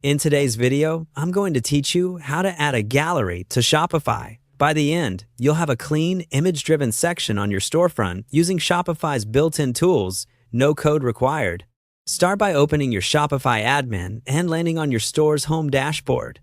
In today's video, I'm going to teach you how to add a gallery to Shopify. By the end, you'll have a clean, image-driven section on your storefront using Shopify's built-in tools, no code required. Start by opening your Shopify Admin and landing on your store's home dashboard.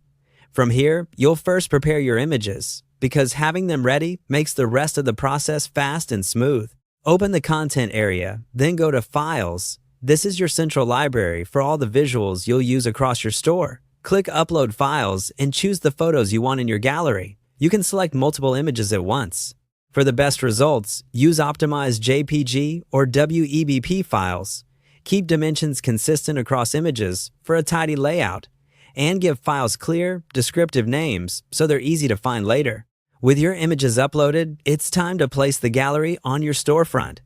From here, you'll first prepare your images, because having them ready makes the rest of the process fast and smooth. Open the Content area, then go to Files. This is your central library for all the visuals you'll use across your store. Click Upload Files and choose the photos you want in your gallery. You can select multiple images at once. For the best results, use optimized JPG or WEBP files. Keep dimensions consistent across images for a tidy layout, and give files clear, descriptive names so they're easy to find later. With your images uploaded, it's time to place the gallery on your storefront.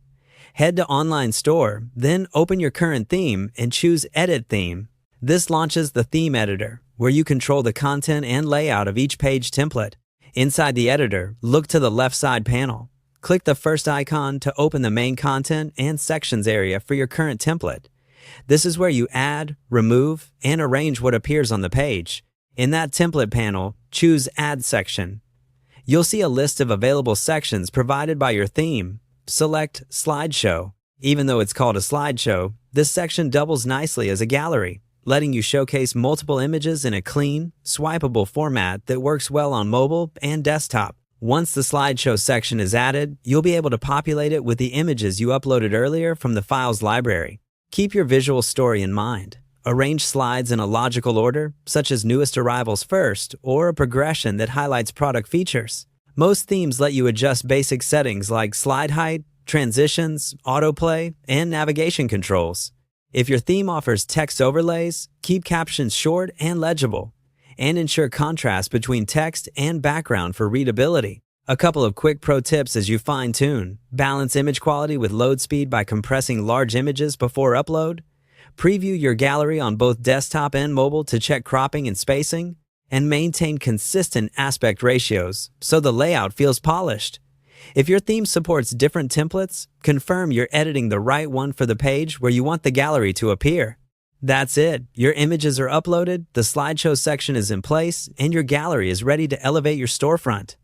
Head to Online Store, then open your current theme and choose Edit Theme. This launches the Theme Editor, where you control the content and layout of each page template. Inside the editor, look to the left side panel. Click the first icon to open the main content and sections area for your current template. This is where you add, remove, and arrange what appears on the page. In that template panel, choose Add Section. You'll see a list of available sections provided by your theme. Select Slideshow. Even though it's called a slideshow, this section doubles nicely as a gallery, letting you showcase multiple images in a clean, swipeable format that works well on mobile and desktop. Once the slideshow section is added, you'll be able to populate it with the images you uploaded earlier from the files library. Keep your visual story in mind. Arrange slides in a logical order, such as newest arrivals first, or a progression that highlights product features. Most themes let you adjust basic settings like slide height, transitions, autoplay, and navigation controls. If your theme offers text overlays, keep captions short and legible, and ensure contrast between text and background for readability. A couple of quick pro tips as you fine-tune: balance image quality with load speed by compressing large images before upload. Preview your gallery on both desktop and mobile to check cropping and spacing, and maintain consistent aspect ratios so the layout feels polished. If your theme supports different templates, confirm you're editing the right one for the page where you want the gallery to appear. That's it. Your images are uploaded, the slideshow section is in place, and your gallery is ready to elevate your storefront.